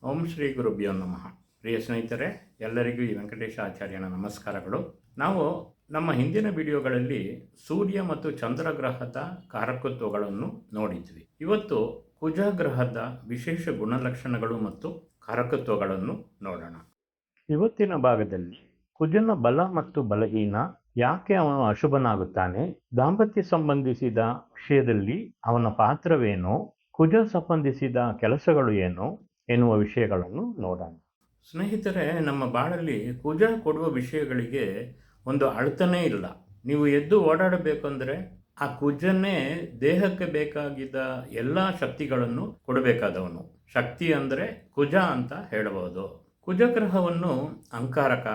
ಓಂ ಶ್ರೀ ಗುರುಭ್ಯೋ ನಮಃ. ಪ್ರಿಯ ಸ್ನೇಹಿತರೆ, ಎಲ್ಲರಿಗೂ ಈ ವೆಂಕಟೇಶ ಆಚಾರ್ಯನ ನಮಸ್ಕಾರಗಳು. ನಾವು ನಮ್ಮ ಹಿಂದಿನ ವಿಡಿಯೋಗಳಲ್ಲಿ ಸೂರ್ಯ ಮತ್ತು ಚಂದ್ರಗ್ರಹದ ಕಾರಕತ್ವಗಳನ್ನು ನೋಡಿದ್ವಿ. ಇವತ್ತು ಕುಜಗ್ರಹದ ವಿಶೇಷ ಗುಣಲಕ್ಷಣಗಳು ಮತ್ತು ಕಾರಕತ್ವಗಳನ್ನು ನೋಡೋಣ. ಇವತ್ತಿನ ಭಾಗದಲ್ಲಿ ಕುಜನ ಬಲ ಮತ್ತು ಬಲಹೀನ, ಯಾಕೆ ಅವನು ಅಶುಭನಾಗುತ್ತಾನೆ, ದಾಂಪತ್ಯ ಸಂಬಂಧಿಸಿದ ವಿಷಯದಲ್ಲಿ ಅವನ ಪಾತ್ರವೇನು, ಕುಜ ಸಂಬಂಧಿಸಿದ ಕೆಲಸಗಳು ಏನು ಎನ್ನುವ ವಿಷಯಗಳನ್ನು ನೋಡೋಣ. ಸ್ನೇಹಿತರೆ, ನಮ್ಮ ಬಾಳಲ್ಲಿ ಕುಜ ಕೊಡುವ ವಿಷಯಗಳಿಗೆ ಒಂದು ಅಳತನೇ ಇಲ್ಲ. ನೀವು ಎದ್ದು ಓಡಾಡಬೇಕಂದ್ರೆ ಆ ಕುಜನೇ ದೇಹಕ್ಕೆ ಬೇಕಾಗಿದ್ದ ಎಲ್ಲ ಶಕ್ತಿಗಳನ್ನು ಕೊಡಬೇಕಾದವನು. ಶಕ್ತಿ ಅಂದರೆ ಕುಜ ಅಂತ ಹೇಳಬಹುದು. ಕುಜಗ್ರಹವನ್ನು ಅಂಕಾರಕ,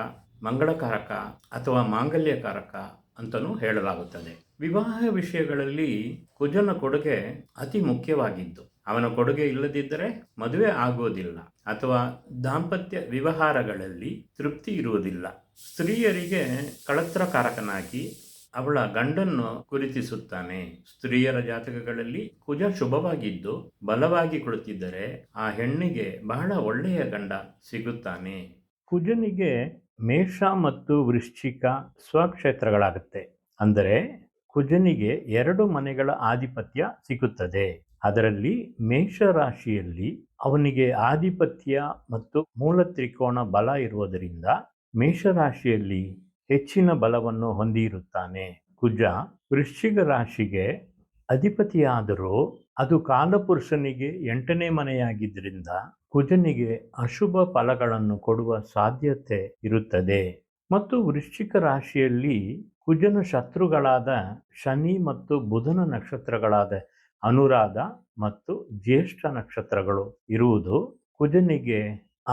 ಮಂಗಳಕಾರಕ ಅಥವಾ ಮಾಂಗಲ್ಯಕಾರಕ ಅಂತಲೂ ಹೇಳಲಾಗುತ್ತದೆ. ವಿವಾಹ ವಿಷಯಗಳಲ್ಲಿ ಕುಜನ ಕೊಡುಗೆ ಅತಿ ಮುಖ್ಯವಾಗಿದ್ದು, ಅವನ ಕೊಡುಗೆ ಇಲ್ಲದಿದ್ದರೆ ಮದುವೆ ಆಗೋದಿಲ್ಲ ಅಥವಾ ದಾಂಪತ್ಯ ವ್ಯವಹಾರಗಳಲ್ಲಿ ತೃಪ್ತಿ ಇರುವುದಿಲ್ಲ. ಸ್ತ್ರೀಯರಿಗೆ ಕಳತ್ರಕಾರಕನಾಗಿ ಅವಳ ಗಂಡನ್ನು ಗುರುತಿಸುತ್ತಾನೆ. ಸ್ತ್ರೀಯರ ಜಾತಕಗಳಲ್ಲಿ ಕುಜ ಶುಭವಾಗಿದ್ದು ಬಲವಾಗಿ ಕುಳಿತಿದ್ದರೆ ಆ ಹೆಣ್ಣಿಗೆ ಬಹಳ ಒಳ್ಳೆಯ ಗಂಡ ಸಿಗುತ್ತಾನೆ. ಕುಜನಿಗೆ ಮೇಷ ಮತ್ತು ವೃಶ್ಚಿಕ ಸ್ವಕ್ಷೇತ್ರಗಳಾಗುತ್ತೆ. ಅಂದರೆ ಕುಜನಿಗೆ 2 ಮನೆಗಳ ಆಧಿಪತ್ಯ ಸಿಗುತ್ತದೆ. ಅದರಲ್ಲಿ ಮೇಷ ರಾಶಿಯಲ್ಲಿ ಅವನಿಗೆ ಆಧಿಪತ್ಯ ಮತ್ತು ಮೂಲ ತ್ರಿಕೋಣ ಬಲ ಇರುವುದರಿಂದ ಮೇಷರಾಶಿಯಲ್ಲಿ ಹೆಚ್ಚಿನ ಬಲವನ್ನು ಹೊಂದಿರುತ್ತಾನೆ. ಕುಜ ವೃಶ್ಚಿಕ ರಾಶಿಗೆ ಅಧಿಪತಿಯಾದರೂ ಅದು ಕಾಲಪುರುಷನಿಗೆ 8ನೇ ಮನೆಯಾಗಿದ್ದರಿಂದ ಕುಜನಿಗೆ ಅಶುಭ ಫಲಗಳನ್ನು ಕೊಡುವ ಸಾಧ್ಯತೆ ಇರುತ್ತದೆ. ಮತ್ತು ವೃಶ್ಚಿಕ ರಾಶಿಯಲ್ಲಿ ಕುಜನ ಶತ್ರುಗಳಾದ ಶನಿ ಮತ್ತು ಬುಧನ ನಕ್ಷತ್ರಗಳಾದ ಅನುರಾಧ ಮತ್ತು ಜ್ಯೇಷ್ಠ ನಕ್ಷತ್ರಗಳು ಇರುವುದು ಕುಜನಿಗೆ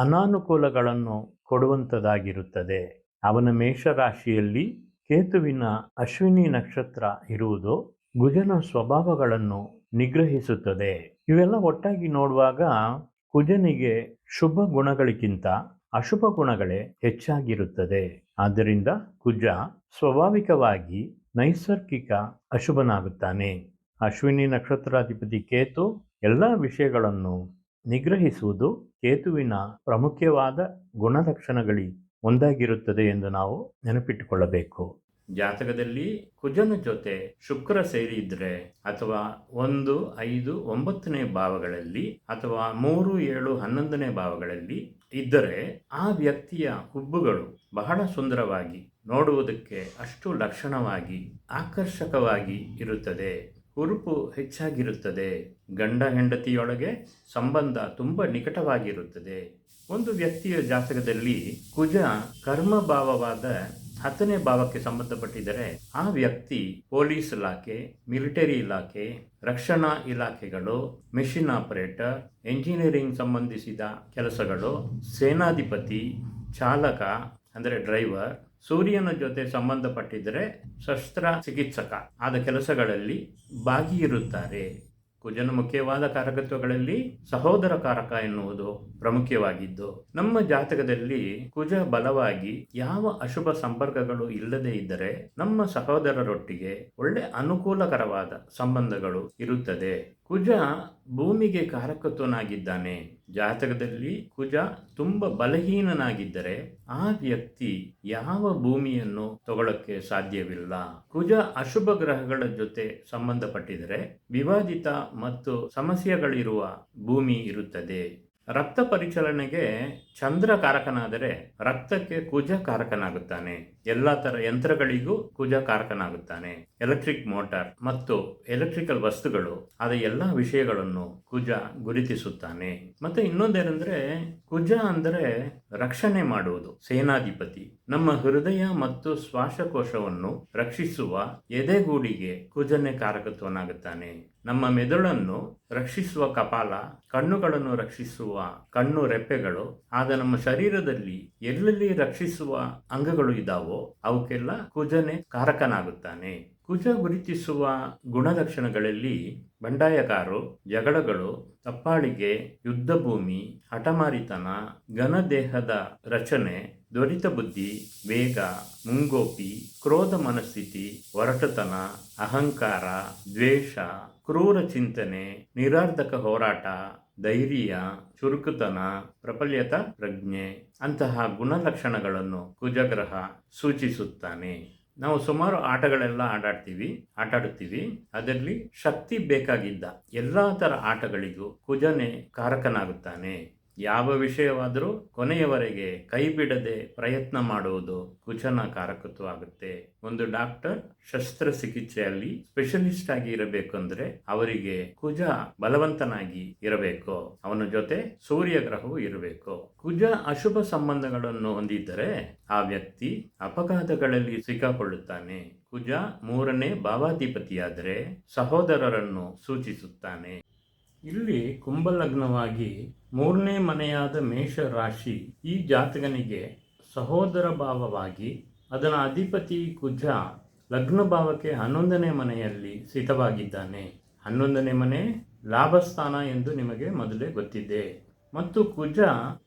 ಅನಾನುಕೂಲಗಳನ್ನು ಕೊಡುವಂಥದ್ದಾಗಿರುತ್ತದೆ. ಅವನ ಮೇಷರಾಶಿಯಲ್ಲಿ ಕೇತುವಿನ ಅಶ್ವಿನಿ ನಕ್ಷತ್ರ ಇರುವುದು ಕುಜನ ಸ್ವಭಾವಗಳನ್ನು ನಿಗ್ರಹಿಸುತ್ತದೆ. ಇವೆಲ್ಲ ಒಟ್ಟಾಗಿ ನೋಡುವಾಗ ಕುಜನಿಗೆ ಶುಭ ಗುಣಗಳಿಗಿಂತ ಅಶುಭ ಗುಣಗಳೇ ಹೆಚ್ಚಾಗಿರುತ್ತದೆ. ಆದ್ದರಿಂದ ಕುಜ ಸ್ವಾಭಾವಿಕವಾಗಿ ನೈಸರ್ಗಿಕ ಅಶುಭನಾಗುತ್ತಾನೆ. ಅಶ್ವಿನಿ ನಕ್ಷತ್ರಾಧಿಪತಿ ಕೇತು ಎಲ್ಲ ವಿಷಯಗಳನ್ನು ನಿಗ್ರಹಿಸುವುದು ಕೇತುವಿನ ಪ್ರಮುಖವಾದ ಗುಣಲಕ್ಷಣಗಳಲ್ಲಿ ಒಂದಾಗಿರುತ್ತದೆ ಎಂದು ನಾವು ನೆನಪಿಟ್ಟುಕೊಳ್ಳಬೇಕು. ಜಾತಕದಲ್ಲಿ ಕುಜನ ಜೊತೆ ಶುಕ್ರ ಸೇರಿದ್ರೆ ಅಥವಾ 1, 5, 9ನೇ ಭಾವಗಳಲ್ಲಿ ಅಥವಾ 3, 7, 11ನೇ ಭಾವಗಳಲ್ಲಿ ಇದ್ದರೆ ಆ ವ್ಯಕ್ತಿಯ ಹುಬ್ಬುಗಳು ಬಹಳ ಸುಂದರವಾಗಿ, ನೋಡುವುದಕ್ಕೆ ಅಷ್ಟು ಲಕ್ಷಣವಾಗಿ ಆಕರ್ಷಕವಾಗಿ ಇರುತ್ತದೆ. ಹುರುಪು ಹೆಚ್ಚಾಗಿರುತ್ತದೆ. ಗಂಡ ಹೆಂಡತಿಯೊಳಗೆ ಸಂಬಂಧ ತುಂಬ ನಿಕಟವಾಗಿರುತ್ತದೆ. ಒಂದು ವ್ಯಕ್ತಿಯ ಜಾತಕದಲ್ಲಿ ಕುಜ ಕರ್ಮಭಾವವಾದ 10ನೇ ಭಾವಕ್ಕೆ ಸಂಬಂಧಪಟ್ಟಿದ್ದರೆ ಆ ವ್ಯಕ್ತಿ ಪೊಲೀಸ್ ಇಲಾಖೆ, ಮಿಲಿಟರಿ ಇಲಾಖೆ, ರಕ್ಷಣಾ ಇಲಾಖೆಗಳು, ಮೆಷಿನ್ ಆಪರೇಟರ್, ಎಂಜಿನಿಯರಿಂಗ್ ಸಂಬಂಧಿಸಿದ ಕೆಲಸಗಳು, ಸೇನಾಧಿಪತಿ, ಚಾಲಕ ಅಂದರೆ ಡ್ರೈವರ್, ಸೂರ್ಯನ ಜೊತೆ ಸಂಬಂಧಪಟ್ಟಿದ್ದರೆ ಶಸ್ತ್ರ ಚಿಕಿತ್ಸಕ ಆದ ಕೆಲಸಗಳಲ್ಲಿ ಭಾಗಿಯಿರುತ್ತಾರೆ. ಕುಜನ ಮುಖ್ಯವಾದ ಕಾರಕತ್ವಗಳಲ್ಲಿ ಸಹೋದರ ಕಾರಕ ಎನ್ನುವುದು ಪ್ರಮುಖವಾಗಿದ್ದು, ನಮ್ಮ ಜಾತಕದಲ್ಲಿ ಕುಜ ಬಲವಾಗಿ ಯಾವ ಅಶುಭ ಸಂಪರ್ಕಗಳು ಇಲ್ಲದೆ ಇದ್ದರೆ ನಮ್ಮ ಸಹೋದರರೊಟ್ಟಿಗೆ ಒಳ್ಳೆ ಅನುಕೂಲಕರವಾದ ಸಂಬಂಧಗಳು ಇರುತ್ತದೆ. ಕುಜ ಭೂಮಿಗೆ ಕಾರಕತ್ವನಾಗಿದ್ದಾನೆ. ಜಾತಕದಲ್ಲಿ ಕುಜ ತುಂಬ ಬಲಹೀನನಾಗಿದ್ದರೆ ಆ ವ್ಯಕ್ತಿ ಯಾವ ಭೂಮಿಯನ್ನು ತಗೊಳ್ಳಕ್ಕೆ ಸಾಧ್ಯವಿಲ್ಲ. ಕುಜ ಅಶುಭ ಗ್ರಹಗಳ ಜೊತೆ ಸಂಬಂಧಪಟ್ಟಿದರೆ ವಿವಾದಿತ ಮತ್ತು ಸಮಸ್ಯೆಗಳಿರುವ ಭೂಮಿ ಇರುತ್ತದೆ. ರಕ್ತ ಪರಿಚಲನೆಗೆ ಚಂದ್ರ ಕಾರಕನಾದರೆ ರಕ್ತಕ್ಕೆ ಕುಜ ಕಾರಕನಾಗುತ್ತಾನೆ. ಎಲ್ಲ ತರ ಯಂತ್ರಗಳಿಗೂ ಕುಜ ಕಾರಕನಾಗುತ್ತಾನೆ. ಎಲೆಕ್ಟ್ರಿಕ್ ಮೋಟಾರ್ ಮತ್ತು ಎಲೆಕ್ಟ್ರಿಕಲ್ ವಸ್ತುಗಳು ಆದ ಎಲ್ಲ ವಿಷಯಗಳನ್ನು ಕುಜ ಗುರುತಿಸುತ್ತಾನೆ. ಮತ್ತೆ ಇನ್ನೊಂದೇನೆಂದ್ರೆ ಕುಜ ಅಂದರೆ ರಕ್ಷಣೆ ಮಾಡುವುದು. ಸೇನಾಧಿಪತಿ ನಮ್ಮ ಹೃದಯ ಮತ್ತು ಶ್ವಾಸಕೋಶವನ್ನು ರಕ್ಷಿಸುವ ಎದೆಗೂಡಿಗೆ ಕುಜನೇ ಕಾರಕತ್ವನಾಗುತ್ತಾನೆ. ನಮ್ಮ ಮೆದುಳನ್ನು ರಕ್ಷಿಸುವ ಕಪಾಲ, ಕಣ್ಣುಗಳನ್ನು ರಕ್ಷಿಸುವ ಕಣ್ಣು ರೆಪ್ಪೆಗಳು ಆದ ನಮ್ಮ ಶರೀರದಲ್ಲಿ ಎಲ್ಲೆಲ್ಲಿ ರಕ್ಷಿಸುವ ಅಂಗಗಳು ಇದ್ದಾವೋ ಅವಕ್ಕೆಲ್ಲ ಕುಜನೇ ಕಾರಕನಾಗುತ್ತಾನೆ. ಕುಜ ಗುರುತಿಸುವ ಗುಣಲಕ್ಷಣಗಳಲ್ಲಿ ಬಂಡಾಯಕಾರು, ಜಗಳಗಳು, ತಪ್ಪಾಳಿಗೆ, ಯುದ್ಧ ಭೂಮಿ, ಹಠಮಾರಿತನ, ಘನದೇಹದ ರಚನೆ, ತ್ವರಿತ ಬುದ್ಧಿ, ವೇಗ, ಮುಂಗೋಪಿ, ಕ್ರೋಧ ಮನಸ್ಥಿತಿ, ಒರಟುತನ, ಅಹಂಕಾರ, ದ್ವೇಷ, ಕ್ರೂರ ಚಿಂತನೆ, ನಿರರ್ಧಕ ಹೋರಾಟ, ಧೈರ್ಯ, ಚುರುಕುತನ, ಪ್ರಫುಲ್ಲಿತ ಪ್ರಜ್ಞೆ ಅಂತಹ ಗುಣಲಕ್ಷಣಗಳನ್ನು ಕುಜಗ್ರಹ ಸೂಚಿಸುತ್ತಾನೆ. ನಾವು ಸುಮಾರು ಆಟಗಳೆಲ್ಲ ಆಟಾಡುತ್ತೀವಿ. ಅದರಲ್ಲಿ ಶಕ್ತಿ ಬೇಕಾಗಿದ್ದ ಎಲ್ಲ ಥರ ಆಟಗಳಿಗೂ ಕುಜನೇ ಕಾರಕನಾಗುತ್ತಾನೆ. ಯಾವ ವಿಷಯವಾದರೂ ಕೊನೆಯವರೆಗೆ ಕೈ ಬಿಡದೆ ಪ್ರಯತ್ನ ಮಾಡುವುದು ಕುಜನ ಕಾರಕತ್ವ ಆಗುತ್ತೆ. ಒಂದು ಡಾಕ್ಟರ್ ಶಸ್ತ್ರಚಿಕಿತ್ಸೆಯಲ್ಲಿ ಸ್ಪೆಷಲಿಸ್ಟ್ ಆಗಿ ಇರಬೇಕು ಅಂದ್ರೆ ಅವರಿಗೆ ಕುಜ ಬಲವಂತನಾಗಿ ಇರಬೇಕು. ಅವನ ಜೊತೆ ಸೂರ್ಯ ಗ್ರಹವು ಇರಬೇಕು. ಕುಜ ಅಶುಭ ಸಂಬಂಧಗಳನ್ನು ಹೊಂದಿದ್ದರೆ ಆ ವ್ಯಕ್ತಿ ಅಪಘಾತಗಳಲ್ಲಿ ಸಿಕ್ಕಾಕೊಳ್ಳುತ್ತಾನೆ. ಕುಜ 3ನೇ ಭಾವಾಧಿಪತಿಯಾದರೆ ಸಹೋದರರನ್ನು ಸೂಚಿಸುತ್ತಾನೆ. ಇಲ್ಲಿ ಕುಂಭಲಗ್ನವಾಗಿ 3ನೇ ಮನೆಯಾದ ಮೇಷ ರಾಶಿ ಈ ಜಾತಕನಿಗೆ ಸಹೋದರ ಭಾವವಾಗಿ ಅದರ ಅಧಿಪತಿ ಕುಜ ಲಗ್ನ ಭಾವಕ್ಕೆ 11ನೇ ಮನೆಯಲ್ಲಿ ಸ್ಥಿತವಾಗಿದ್ದಾನೆ. 11ನೇ ಮನೆ ಲಾಭಸ್ಥಾನ ಎಂದು ನಿಮಗೆ ಮೊದಲೇ ಗೊತ್ತಿದೆ. ಮತ್ತು ಕುಜ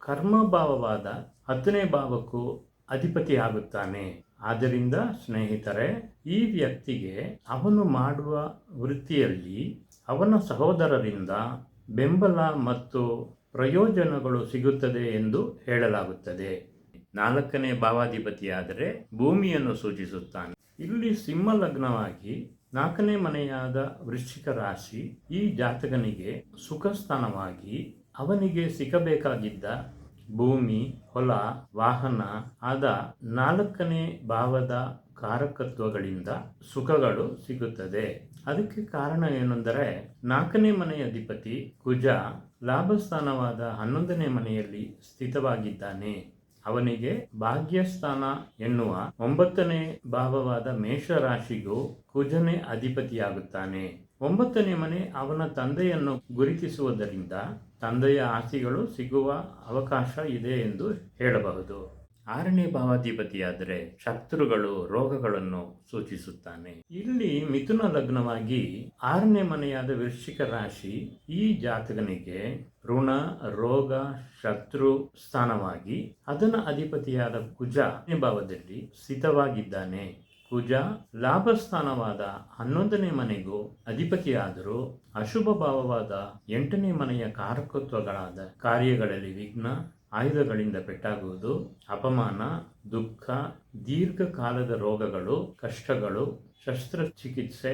ಕರ್ಮಭಾವವಾದ 10ನೇ ಭಾವಕ್ಕೂ ಅಧಿಪತಿ ಆಗುತ್ತಾನೆ. ಆದ್ದರಿಂದ ಸ್ನೇಹಿತರೆ, ಈ ವ್ಯಕ್ತಿಗೆ ಅವನು ಮಾಡುವ ವೃತ್ತಿಯಲ್ಲಿ ಅವನ ಸಹೋದರರಿಂದ ಬೆಂಬಲ ಮತ್ತು ಪ್ರಯೋಜನಗಳು ಸಿಗುತ್ತದೆ ಎಂದು ಹೇಳಲಾಗುತ್ತದೆ. 4ನೇ ಭಾವಾಧಿಪತಿಯಾದರೆ ಭೂಮಿಯನ್ನು ಸೂಚಿಸುತ್ತಾನೆ. ಇಲ್ಲಿ ಸಿಂಹ ಲಗ್ನವಾಗಿ 4ನೇ ಮನೆಯಾದ ವೃಶ್ಚಿಕ ರಾಶಿ ಈ ಜಾತಕನಿಗೆ ಸುಖ ಸ್ಥಾನವಾಗಿ ಅವನಿಗೆ ಸಿಗಬೇಕಾಗಿದ್ದ ಭೂಮಿ, ಹೊಲ, ವಾಹನ ಆದ 4ನೇ ಭಾವದ ಕಾರಕತ್ವಗಳಿಂದ ಸುಖಗಳು ಸಿಗುತ್ತದೆ. ಅದಕ್ಕೆ ಕಾರಣ ಏನೆಂದರೆ 4ನೇ ಮನೆಯ ಅಧಿಪತಿ ಕುಜ ಲಾಭಸ್ಥಾನವಾದ 11ನೇ ಮನೆಯಲ್ಲಿ ಸ್ಥಿತವಾಗಿದ್ದಾನೆ. ಅವನಿಗೆ ಭಾಗ್ಯಸ್ಥಾನ ಎನ್ನುವ 9ನೇ ಭಾವವಾದ ಮೇಷರಾಶಿಗೂ ಕುಜನೇ ಅಧಿಪತಿಯಾಗುತ್ತಾನೆ. 9ನೇ ಮನೆ ಅವನ ತಂದೆಯನ್ನು ಗುರುತಿಸುವುದರಿಂದ ತಂದೆಯ ಆಸ್ತಿಗಳು ಸಿಗುವ ಅವಕಾಶ ಇದೆ ಎಂದು ಹೇಳಬಹುದು. 6ನೇ ಭಾವಾಧಿಪತಿಯಾದರೆ ಶತ್ರುಗಳು, ರೋಗಗಳನ್ನು ಸೂಚಿಸುತ್ತಾನೆ. ಇಲ್ಲಿ ಮಿಥುನ ಲಗ್ನವಾಗಿ 6ನೇ ಮನೆಯಾದ ವೃಶ್ಚಿಕ ರಾಶಿ ಈ ಜಾತಕನಿಗೆ ಋಣ, ರೋಗ, ಶತ್ರು ಸ್ಥಾನವಾಗಿ ಅದರ ಅಧಿಪತಿಯಾದ ಕುಜ ಭಾವದಲ್ಲಿ ಸ್ಥಿತವಾಗಿದ್ದಾನೆ. ಕುಜ ಲಾಭಸ್ಥಾನವಾದ 11ನೇ ಮನೆಗೂ ಅಧಿಪತಿಯಾದರೂ ಅಶುಭ ಭಾವವಾದ 8ನೇ ಮನೆಯ ಕಾರಕತ್ವಗಳಾದ ಕಾರ್ಯಗಳಲ್ಲಿ ವಿಘ್ನ, ಆಯುಧಗಳಿಂದ ಪೆಟ್ಟಾಗುವುದು, ಅಪಮಾನ, ದುಃಖ, ದೀರ್ಘಕಾಲದ ರೋಗಗಳು, ಕಷ್ಟಗಳು, ಶಸ್ತ್ರಚಿಕಿತ್ಸೆ,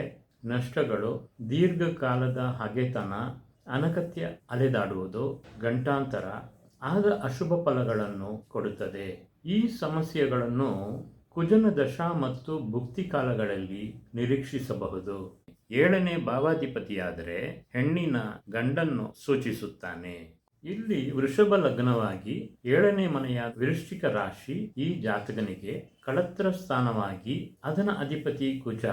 ನಷ್ಟಗಳು, ದೀರ್ಘಕಾಲದ ಹಗೆತನ, ಅನಗತ್ಯ ಅಲೆದಾಡುವುದು, ಗಂಟಾಂತರ ಆದ ಅಶುಭ ಫಲಗಳನ್ನು ಕೊಡುತ್ತದೆ. ಈ ಸಮಸ್ಯೆಗಳನ್ನು ಕುಜನ ದಶಾ ಮತ್ತು ಭುಕ್ತಿ ಕಾಲಗಳಲ್ಲಿ ನಿರೀಕ್ಷಿಸಬಹುದು. 7ನೇ ಭಾವಾಧಿಪತಿಯಾದರೆ ಹೆಣ್ಣಿನ ಗಂಡನ್ನು ಸೂಚಿಸುತ್ತಾನೆ. ಇಲ್ಲಿ ವೃಷಭ ಲಗ್ನವಾಗಿ 7ನೇ ಮನೆಯ ವೃಶ್ಚಿಕ ರಾಶಿ ಈ ಜಾತಕನಿಗೆ ಕಳತ್ರ ಸ್ಥಾನವಾಗಿ ಅದರ ಅಧಿಪತಿ ಕುಜ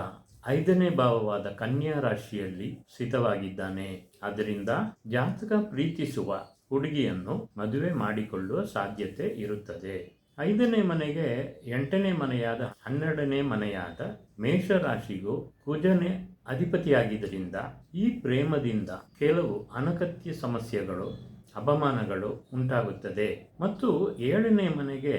5ನೇ ಭಾವವಾದ ಕನ್ಯಾ ರಾಶಿಯಲ್ಲಿ ಸ್ಥಿತವಾಗಿದ್ದಾನೆ. ಆದ್ದರಿಂದ ಜಾತಕ ಪ್ರೀತಿಸುವ ಹುಡುಗಿಯನ್ನು ಮದುವೆ ಮಾಡಿಕೊಳ್ಳುವ ಸಾಧ್ಯತೆ ಇರುತ್ತದೆ. 5ನೇ ಮನೆಗೆ 8ನೇ ಮನೆಯಾದ 12ನೇ ಮನೆಯಾದ ಮೇಷರಾಶಿಗೂ ಕುಜನೇ ಅಧಿಪತಿಯಾಗಿದ್ದರಿಂದ ಈ ಪ್ರೇಮದಿಂದ ಕೆಲವು ಅನಗತ್ಯ ಸಮಸ್ಯೆಗಳು, ಅಪಮಾನಗಳು ಉಂಟಾಗುತ್ತದೆ. ಮತ್ತು 7ನೇ ಮನೆಗೆ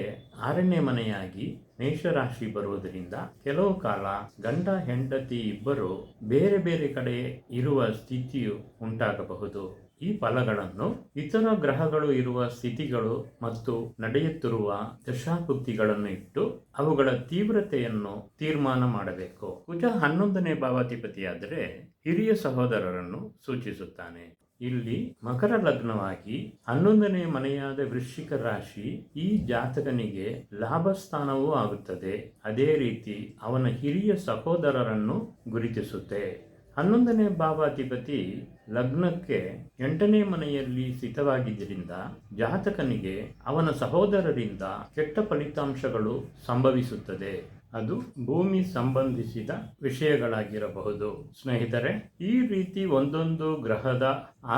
6ನೇ ಮನೆಯಾಗಿ ಮೇಷರಾಶಿ ಬರುವುದರಿಂದ ಕೆಲವು ಕಾಲ ಗಂಡ ಹೆಂಡತಿ ಇಬ್ಬರು ಬೇರೆ ಬೇರೆ ಕಡೆ ಇರುವ ಸ್ಥಿತಿಯು ಉಂಟಾಗಬಹುದು. ಈ ಫಲಗಳನ್ನು ಇತರ ಗ್ರಹಗಳು ಇರುವ ಸ್ಥಿತಿಗಳು ಮತ್ತು ನಡೆಯುತ್ತಿರುವ ದಶಾಭುಕ್ತಿಗಳನ್ನು ಇಟ್ಟು ಅವುಗಳ ತೀವ್ರತೆಯನ್ನು ತೀರ್ಮಾನ ಮಾಡಬೇಕು. ಕುಜ 11ನೇ ಭಾವಾಧಿಪತಿಯಾದರೆ ಹಿರಿಯ ಸಹೋದರರನ್ನು ಸೂಚಿಸುತ್ತಾನೆ. ಇಲ್ಲಿ ಮಕರ ಲಗ್ನವಾಗಿ 11ನೇ ಮನೆಯಾದ ವೃಶ್ಚಿಕ ರಾಶಿ ಈ ಜಾತಕನಿಗೆ ಲಾಭಸ್ಥಾನವೂ ಆಗುತ್ತದೆ. ಅದೇ ರೀತಿ ಅವನ ಹಿರಿಯ ಸಹೋದರರನ್ನು ಗುರುತಿಸುತ್ತೆ. 11ನೇ ಭಾವಾಧಿಪತಿ ಲಗ್ನಕ್ಕೆ 8ನೇ ಮನೆಯಲ್ಲಿ ಸ್ಥಿತವಾಗಿದ್ದರಿಂದ ಜಾತಕನಿಗೆ ಅವನ ಸಹೋದರರಿಂದ ಕೆಟ್ಟ ಫಲಿತಾಂಶಗಳು ಸಂಭವಿಸುತ್ತದೆ. ಅದು ಭೂಮಿ ಸಂಬಂಧಿಸಿದ ವಿಷಯಗಳಾಗಿರಬಹುದು. ಸ್ನೇಹಿತರೆ, ಈ ರೀತಿ ಒಂದೊಂದು ಗ್ರಹದ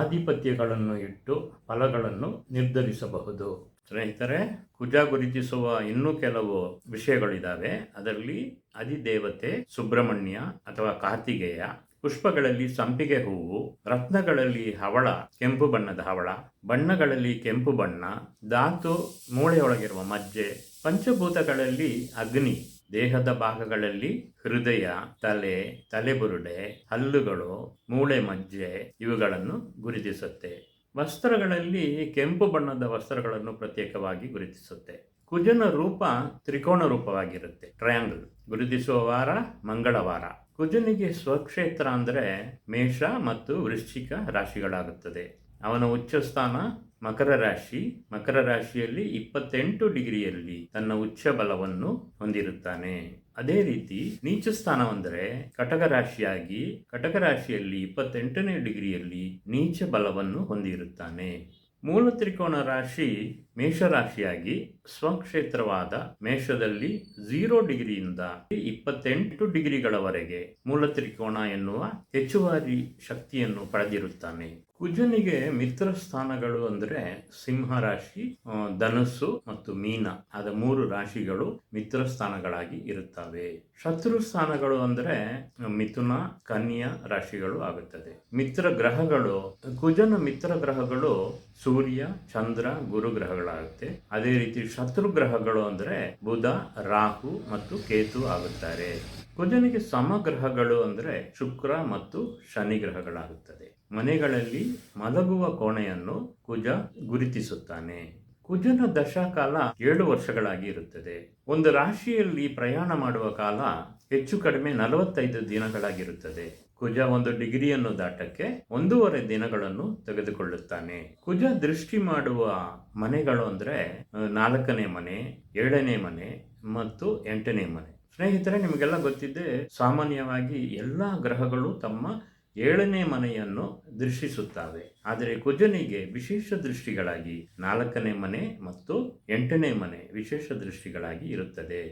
ಆಧಿಪತ್ಯಗಳನ್ನು ಇಟ್ಟು ಫಲಗಳನ್ನು ನಿರ್ಧರಿಸಬಹುದು. ಸ್ನೇಹಿತರೆ, ಕುಜ ಗುರುತಿಸುವ ಇನ್ನೂ ಕೆಲವು ವಿಷಯಗಳಿದ್ದಾವೆ. ಅದರಲ್ಲಿ ಅಧಿದೇವತೆ ಸುಬ್ರಹ್ಮಣ್ಯ ಅಥವಾ ಕಾರ್ತಿಕೇಯ, ಪುಷ್ಪಗಳಲ್ಲಿ ಸಂಪಿಗೆ ಹೂವು, ರತ್ನಗಳಲ್ಲಿ ಹವಳ, ಕೆಂಪು ಬಣ್ಣದ ಹವಳ, ಬಣ್ಣಗಳಲ್ಲಿ ಕೆಂಪು ಬಣ್ಣ, ಧಾತು ಮೂಳೆಯೊಳಗಿರುವ ಮಜ್ಜೆ, ಪಂಚಭೂತಗಳಲ್ಲಿ ಅಗ್ನಿ, ದೇಹದ ಭಾಗಗಳಲ್ಲಿ ಹೃದಯ, ತಲೆ, ತಲೆಬುರುಡೆ, ಹಲ್ಲುಗಳು, ಮೂಳೆ ಮಜ್ಜೆ ಇವುಗಳನ್ನು ಗುರುತಿಸುತ್ತೆ. ವಸ್ತ್ರಗಳಲ್ಲಿ ಕೆಂಪು ಬಣ್ಣದ ವಸ್ತ್ರಗಳನ್ನು ಪ್ರತ್ಯೇಕವಾಗಿ ಗುರುತಿಸುತ್ತೆ. ಕುಜನ ರೂಪ ತ್ರಿಕೋನ ರೂಪವಾಗಿರುತ್ತೆ, ಟ್ರಯಾಂಗಲ್. ಗುರುತಿಸುವ ವಾರ ಮಂಗಳವಾರ. ಕುಜನಿಗೆ ಸ್ವಕ್ಷೇತ್ರ ಅಂದರೆ ಮೇಷ ಮತ್ತು ವೃಶ್ಚಿಕ ರಾಶಿಗಳಾಗುತ್ತದೆ. ಅವನ ಉಚ್ಚ ಸ್ಥಾನ ಮಕರ ರಾಶಿ. ಮಕರ ರಾಶಿಯಲ್ಲಿ 28 ಡಿಗ್ರಿಯಲ್ಲಿ ತನ್ನ ಉಚ್ಚ ಬಲವನ್ನು ಹೊಂದಿರುತ್ತಾನೆ. ಅದೇ ರೀತಿ ನೀಚ ಸ್ಥಾನವೆಂದರೆ ಕಟಕ ರಾಶಿಯಾಗಿ ಕಟಕ ರಾಶಿಯಲ್ಲಿ 28ನೇ ಡಿಗ್ರಿಯಲ್ಲಿ ನೀಚ ಬಲವನ್ನು ಹೊಂದಿರುತ್ತಾನೆ. ಮೂಲ ತ್ರಿಕೋನ ರಾಶಿ ಮೇಷರಾಶಿಯಾಗಿ ಸ್ವಕ್ಷೇತ್ರವಾದ ಮೇಷದಲ್ಲಿ 0 ಡಿಗ್ರಿಯಿಂದ 28 ಡಿಗ್ರಿಗಳವರೆಗೆ ಮೂಲ ತ್ರಿಕೋಣ ಎನ್ನುವ ಹೆಚ್ಚುವರಿ ಶಕ್ತಿಯನ್ನು ಪಡೆದಿರುತ್ತಾನೆ. ಕುಜನಿಗೆ ಮಿತ್ರ ಸ್ಥಾನಗಳು ಅಂದರೆ ಸಿಂಹ ರಾಶಿ, ಧನುಸ್ಸು ಮತ್ತು ಮೀನ ಆದ 3 ರಾಶಿಗಳು ಮಿತ್ರ ಸ್ಥಾನಗಳಾಗಿ ಇರುತ್ತವೆ. ಶತ್ರು ಸ್ಥಾನಗಳು ಅಂದರೆ ಮಿಥುನ, ಕನ್ಯಾ ರಾಶಿಗಳು ಆಗುತ್ತದೆ. ಮಿತ್ರ ಗ್ರಹಗಳು, ಕುಜನ ಮಿತ್ರ ಗ್ರಹಗಳು ಸೂರ್ಯ, ಚಂದ್ರ, ಗುರು ಗ್ರಹಗಳಾಗುತ್ತೆ. ಅದೇ ರೀತಿ ಶತ್ರು ಗ್ರಹಗಳು ಅಂದರೆ ಬುಧ, ರಾಹು ಮತ್ತು ಕೇತು ಆಗುತ್ತಾರೆ. ಕುಜನಿಗೆ ಸಮಗ್ರಹಗಳು ಅಂದರೆ ಶುಕ್ರ ಮತ್ತು ಶನಿ ಗ್ರಹಗಳಾಗುತ್ತದೆ. ಮನೆಗಳಲ್ಲಿ ಮಲಗುವ ಕೋಣೆಯನ್ನು ಕುಜ ಗುರುತಿಸುತ್ತಾನೆ. ಕುಜನ ದಶಾಕಾಲ 7 ವರ್ಷಗಳಾಗಿ ಇರುತ್ತದೆ. ಒಂದು ರಾಶಿಯಲ್ಲಿ ಪ್ರಯಾಣ ಮಾಡುವ ಕಾಲ ಹೆಚ್ಚು ಕಡಿಮೆ 45 ದಿನಗಳಾಗಿರುತ್ತದೆ. ಕುಜ 1 ಡಿಗ್ರಿಯನ್ನು ದಾಟಕ್ಕೆ 1.5 ದಿನಗಳನ್ನು ತೆಗೆದುಕೊಳ್ಳುತ್ತಾನೆ. ಕುಜ ದೃಷ್ಟಿ ಮಾಡುವ ಮನೆಗಳು ಅಂದರೆ 4ನೇ ಮನೆ, 7ನೇ ಮನೆ ಮತ್ತು 8ನೇ ಮನೆ. ಸ್ನೇಹಿತರೆ, ನಿಮಗೆಲ್ಲ ಗೊತ್ತಿದೆ, ಸಾಮಾನ್ಯವಾಗಿ ಎಲ್ಲ ಗ್ರಹಗಳು ತಮ್ಮ 7ನೇ ಮನೆಯನ್ನು ದೃಷ್ಟಿಸುತ್ತವೆ. ಆದರೆ ಕುಜನಿಗೆ ವಿಶೇಷ ದೃಷ್ಟಿಗಳಾಗಿ 4ನೇ ಮನೆ ಮತ್ತು 8ನೇ ಮನೆ ವಿಶೇಷ ದೃಷ್ಟಿಗಳಾಗಿ ಇರುತ್ತದೆ.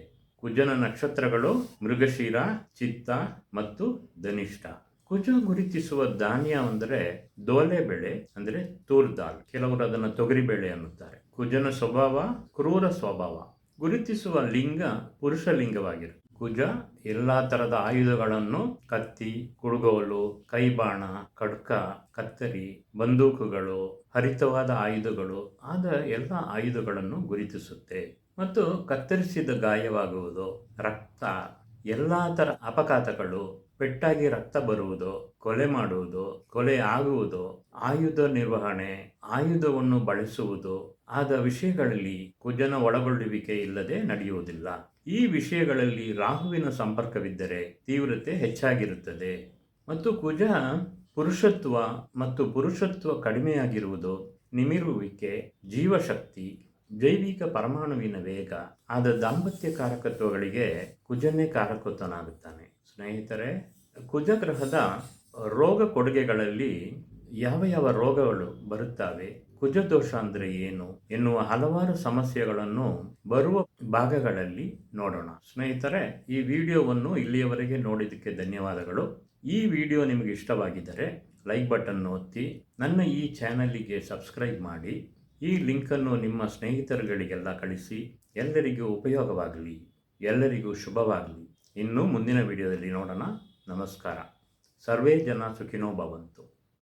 ಕುಜನ ನಕ್ಷತ್ರಗಳು ಮೃಗಶಿರ, ಚಿತ್ತ ಮತ್ತು ಧನಿಷ್ಠ. ಕುಜ ಗುರುತಿಸುವ ಧಾನ್ಯ ಅಂದರೆ ದೋಲೆ ಬೆಳೆ ಅಂದರೆ ತೂರ್ ದಾಲ್. ಕೆಲವರು ಅದನ್ನು ತೊಗರಿ ಬೇಳೆ ಅನ್ನುತ್ತಾರೆ. ಕುಜನ ಸ್ವಭಾವ ಕ್ರೂರ ಸ್ವಭಾವ. ಗುರುತಿಸುವ ಲಿಂಗ ಪುರುಷ ಲಿಂಗವಾಗಿರುತ್ತೆ. ಕುಜ ಎಲ್ಲ ತರದ ಆಯುಧಗಳನ್ನು, ಕತ್ತಿ, ಕುಡುಗೋಲು, ಕೈಬಾಣ, ಖಡ್ಗ, ಕತ್ತರಿ, ಬಂದೂಕುಗಳು, ಹರಿತವಾದ ಆಯುಧಗಳು ಆದ ಎಲ್ಲ ಆಯುಧಗಳನ್ನು ಗುರುತಿಸುತ್ತೆ. ಮತ್ತು ಕತ್ತರಿಸಿದ ಗಾಯವಾಗುವುದು, ರಕ್ತ, ಎಲ್ಲ ಥರ ಅಪಘಾತಗಳು, ಪೆಟ್ಟಾಗಿ ರಕ್ತ ಬರುವುದು, ಕೊಲೆ ಮಾಡುವುದು, ಕೊಲೆ ಆಗುವುದು, ಆಯುಧ ನಿರ್ವಹಣೆ, ಆಯುಧವನ್ನು ಬಳಸುವುದು ಆದ ವಿಷಯಗಳಲ್ಲಿ ಕುಜನ ಒಳಗೊಳ್ಳುವಿಕೆ ಇಲ್ಲದೆ ನಡೆಯುವುದಿಲ್ಲ. ಈ ವಿಷಯಗಳಲ್ಲಿ ರಾಹುವಿನ ಸಂಪರ್ಕವಿದ್ದರೆ ತೀವ್ರತೆ ಹೆಚ್ಚಾಗಿರುತ್ತದೆ. ಮತ್ತು ಕುಜ ಪುರುಷತ್ವ ಮತ್ತು ಪುರುಷತ್ವ ಕಡಿಮೆಯಾಗಿರುವುದು, ನಿಮಿರುವಿಕೆ, ಜೀವಶಕ್ತಿ, ಜೈವಿಕ ಪರಮಾಣುವಿನ ವೇಗ ಆದ ದಾಂಪತ್ಯ ಕಾರಕತ್ವಗಳಿಗೆ ಕುಜನೇ ಕಾರಕತ್ವನಾಗುತ್ತಾನೆ. ಸ್ನೇಹಿತರೆ, ಕುಜ ಗ್ರಹದ ರೋಗ ಕೊಡುಗೆಗಳಲ್ಲಿ ಯಾವ ಯಾವ ರೋಗಗಳು ಬರುತ್ತವೆ, ಕುಜ ದೋಷ ಅಂದರೆ ಏನು ಎನ್ನುವ ಹಲವಾರು ಸಮಸ್ಯೆಗಳನ್ನು ಬರುವ ಭಾಗಗಳಲ್ಲಿ ನೋಡೋಣ. ಸ್ನೇಹಿತರೆ, ಈ ವಿಡಿಯೋವನ್ನು ಇಲ್ಲಿಯವರೆಗೆ ನೋಡಿದ್ದಕ್ಕೆ ಧನ್ಯವಾದಗಳು. ಈ ವಿಡಿಯೋ ನಿಮಗೆ ಇಷ್ಟವಾಗಿದ್ದರೆ ಲೈಕ್ ಬಟನ್ ಒತ್ತಿ, ನನ್ನ ಈ ಚಾನಲಿಗೆ ಸಬ್ಸ್ಕ್ರೈಬ್ ಮಾಡಿ, ಈ ಲಿಂಕನ್ನು ನಿಮ್ಮ ಸ್ನೇಹಿತರುಗಳಿಗೆಲ್ಲ ಕಳಿಸಿ. ಎಲ್ಲರಿಗೂ ಉಪಯೋಗವಾಗಲಿ, ಎಲ್ಲರಿಗೂ ಶುಭವಾಗಲಿ. ಇನ್ನು ಮುಂದಿನ ವಿಡಿಯೋದಲ್ಲಿ ನೋಡೋಣ. ನಮಸ್ಕಾರ. ಸರ್ವೇ ಜನ ಸುಖಿನೋ ಭವಂತು.